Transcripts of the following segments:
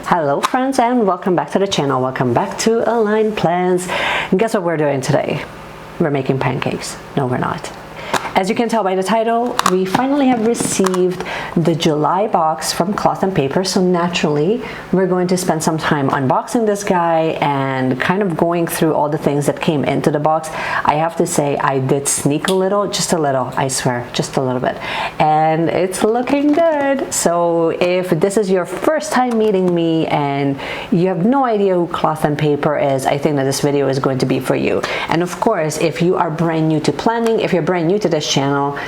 Hello friends, and welcome back to the channel. Welcome back to Align Plans. And guess what we're doing today? We're making pancakes. No, we're not. As you can tell by the title, we finally have received the July box from Cloth and Paper, so naturally we're going to spend some time unboxing this guy and kind of going through all the things that came into the box. I have to say I did sneak a little, just a little, I swear, just a little bit, and it's looking good. So if this is your first time meeting me and you have no idea who Cloth and Paper is, I think that this video is going to be for you. And of course, if you are brand new to planning, if you're brand new to this channel,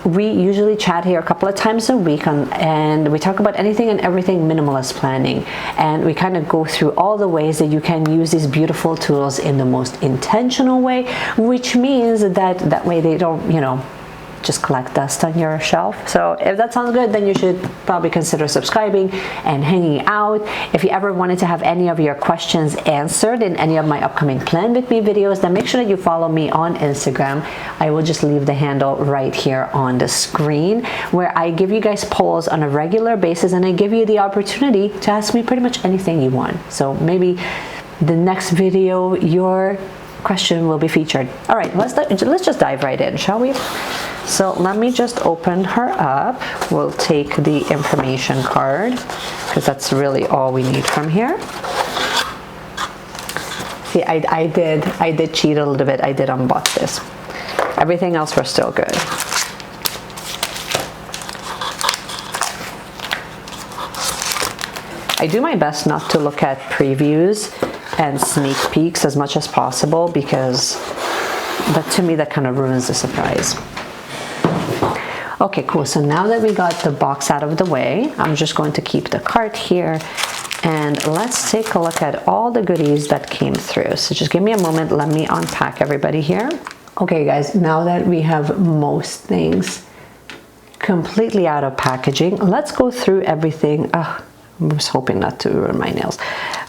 we usually chat here a couple of times a week and we talk about anything and everything minimalist planning, and we kind of go through all the ways that you can use these beautiful tools in the most intentional way, which means that way they don't, you know, just collect dust on your shelf. So if that sounds good, then you should probably consider subscribing and hanging out. If you ever wanted to have any of your questions answered in any of my upcoming Plan With Me videos, then make sure that you follow me on Instagram. I will just leave the handle right here on the screen, where I give you guys polls on a regular basis and I give you the opportunity to ask me pretty much anything you want. So maybe the next video your question will be featured. All right, let's just dive right in, shall we? So let me just open her up. We'll take the information card because that's really all we need from here. See, I did cheat a little bit. I did unbox this. Everything else was still good. I do my best not to look at previews and sneak peeks as much as possible, because that, to me, that kind of ruins the surprise. Okay, cool. So now that we got the box out of the way, I'm just going to keep the cart here and let's take a look at all the goodies that came through. So just give me a moment. Let me unpack everybody here. Okay, guys, now that we have most things completely out of packaging, let's go through everything. I was hoping not to ruin my nails.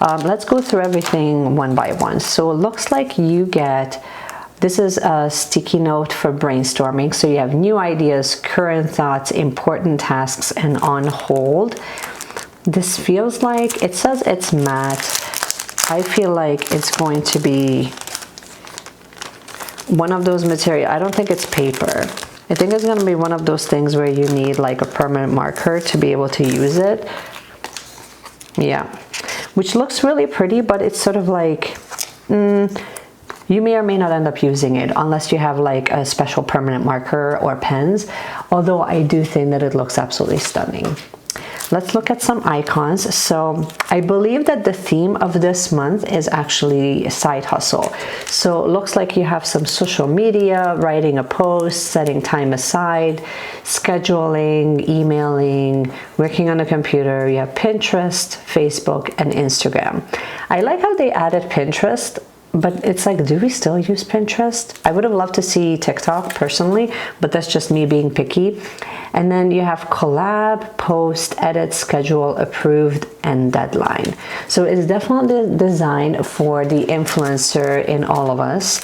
Let's go through everything one by one. So it looks like you get, this is a sticky note for brainstorming. So you have new ideas, current thoughts, important tasks, and on hold. This feels like, it says it's matte. I feel like it's going to be one of those materials. I don't think it's paper. I think it's going to be one of those things where you need like a permanent marker to be able to use it. Yeah, which looks really pretty, but it's sort of like, you may or may not end up using it unless you have like a special permanent marker or pens, although I do think that it looks absolutely stunning. Let's look at some icons. So I believe that the theme of this month is actually side hustle. So it looks like you have some social media, writing a post, setting time aside, scheduling, emailing, working on a computer. You have Pinterest, Facebook, and Instagram. I like how they added Pinterest, but it's like, do we still use Pinterest? I would have loved to see TikTok personally, but that's just me being picky. And then you have collab, post, edit, schedule, approved, and deadline. So it's definitely designed for the influencer in all of us.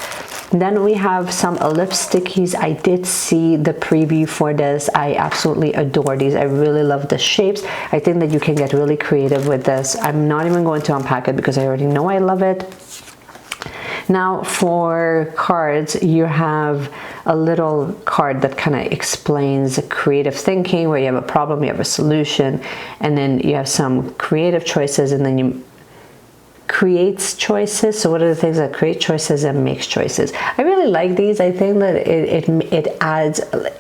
Then we have some Ellipse Stickies. I did see the preview for this. I absolutely adore these. I really love the shapes. I think that you can get really creative with this. I'm not even going to unpack it because I already know I love it. Now for cards, you have a little card that kind of explains creative thinking, where you have a problem, you have a solution, and then you have some creative choices, and then you creates choices. So what are the things that create choices and makes choices? I really like these. I think that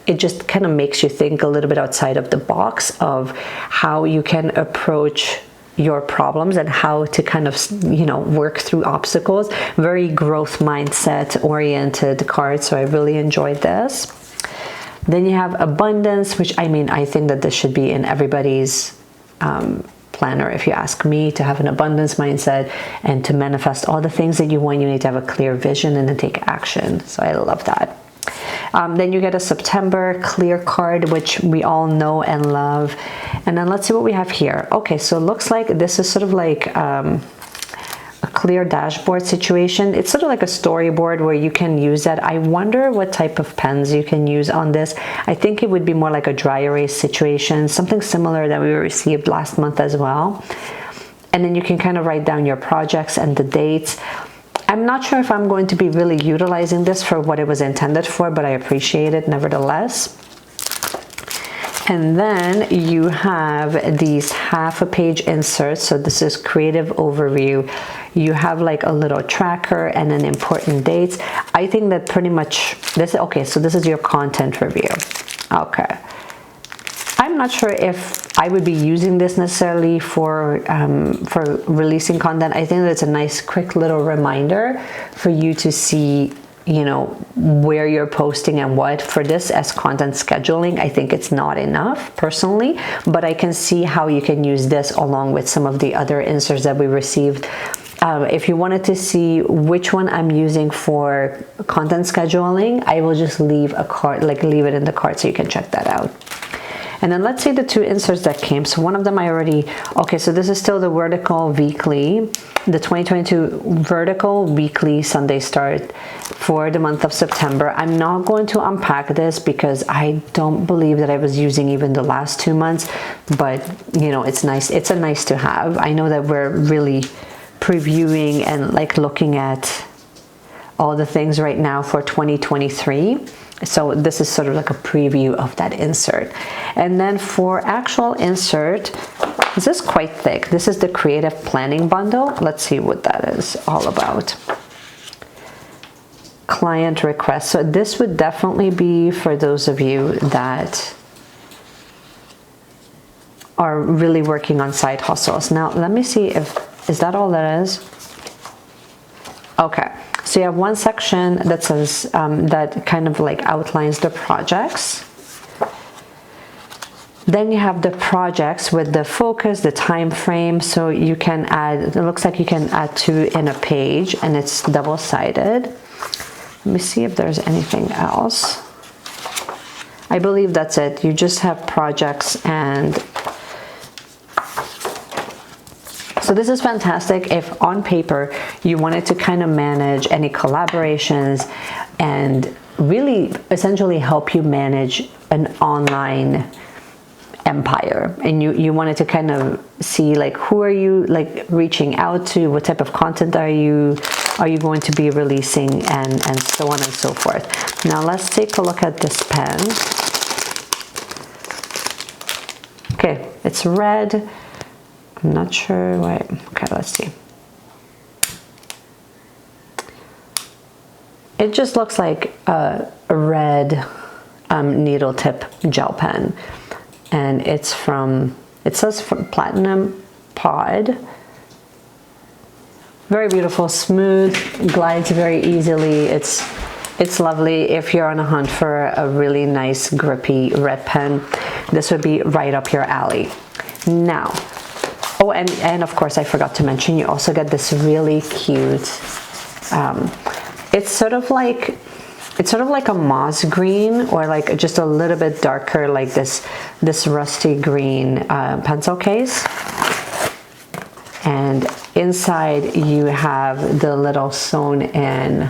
it just kind of makes you think a little bit outside of the box of how you can approach your problems and how to kind of, you know, work through obstacles. Very growth mindset oriented card, so I really enjoyed this. Then you have abundance, which, I mean, I think that this should be in everybody's planner, if you ask me, to have an abundance mindset and to manifest all the things that you want. You need to have a clear vision and then take action. So I love that. Then you get a September clear card, which we all know and love. And then let's see what we have here. Okay, so it looks like this is sort of like a clear dashboard situation. It's sort of like a storyboard where you can use that. I wonder what type of pens you can use on this. I think it would be more like a dry erase situation, something similar that we received last month as well. and then you can kind of write down your projects and the dates. I'm not sure if I'm going to be really utilizing this for what it was intended for, but I appreciate it nevertheless. And then you have these half a page inserts. So this is creative overview. You have like a little tracker and then important dates. I think that pretty much this, okay, so this is your content review. Okay. I'm not sure if I would be using this necessarily for releasing content. I think that it's a nice quick little reminder for you to see, you know, where you're posting and what. For this as content scheduling, I think it's not enough personally, but I can see how you can use this along with some of the other inserts that we received. If you wanted to see which one I'm using for content scheduling, I will just leave a card, like leave it in the card so you can check that out. And then let's see the two inserts that came. So one of them I already, okay, so this is still the vertical weekly, the 2022 vertical weekly Sunday start for the month of September. I'm not going to unpack this because I don't believe that I was using even the last 2 months, but you know, it's nice. It's a nice to have. I know that we're really previewing and like looking at all the things right now for 2023. So this is sort of like a preview of that insert. And then for actual insert, this is quite thick. This is the creative planning bundle. Let's see what that is all about. Client requests. So this would definitely be for those of you that are really working on side hustles. Now, let me see if, is that all that is? Okay. So you have one section that says, that kind of like outlines the projects. Then you have the projects with the focus, the time frame. So you can add, it looks like you can add 2 in a page and it's double-sided. Let me see if there's anything else. I believe that's it. You just have projects and so this is fantastic if on paper you wanted to kind of manage any collaborations and really essentially help you manage an online empire, and you wanted to kind of see like who are you like reaching out to, what type of content are you going to be releasing, and so on and so forth. Now let's take a look at this pen. Okay, it's red. I'm not sure why. Okay, let's see. It just looks like a red needle tip gel pen, and it's from, it says from Platinum Pod. Very beautiful, smooth, glides very easily. It's lovely if you're on a hunt for a really nice grippy red pen. This would be right up your alley. Now, oh, and of course I forgot to mention, you also get this really cute, it's sort of like a moss green, or like just a little bit darker, like this rusty green pencil case. And inside you have the little sewn in,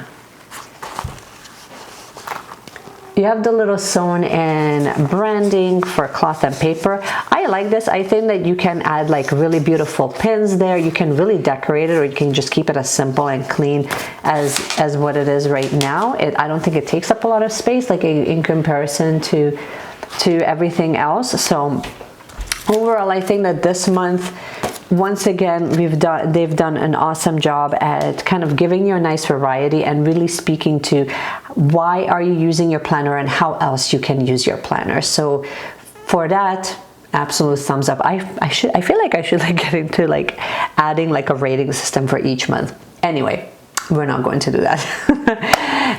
branding for cloth and paper. I like this. I think that you can add like really beautiful pins there. You can really decorate it, or you can just keep it as simple and clean as what it is right now. I don't think it takes up a lot of space, like in comparison to everything else. So overall, I think that this month, once again, they've done an awesome job at kind of giving you a nice variety and really speaking to why are you using your planner and how else you can use your planner. So for that, absolute thumbs up. I feel like I should like get into like adding like a rating system for each month. Anyway, we're not going to do that.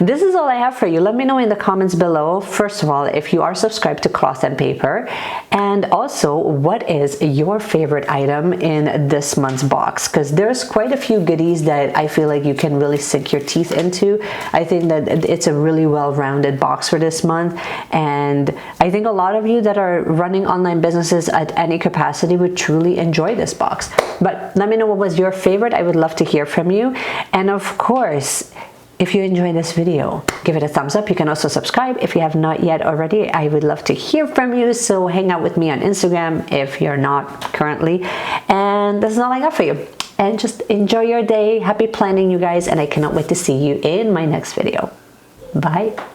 This is all I have for you. Let me know in the comments below, first of all, if you are subscribed to Cloth and Paper, and also what is your favorite item in this month's box, because there's quite a few goodies that I feel like you can really sink your teeth into. I think that it's a really well-rounded box for this month, and I think a lot of you that are running online businesses at any capacity would truly enjoy this box. But let me know what was your favorite. I would love to hear from you. And of course, if you enjoyed this video, give it a thumbs up. You can also subscribe if you have not yet already. I would love to hear from you, so hang out with me on Instagram if you're not currently. And that's all I got for you. And just enjoy your day. Happy planning, you guys, and I cannot wait to see you in my next video. Bye.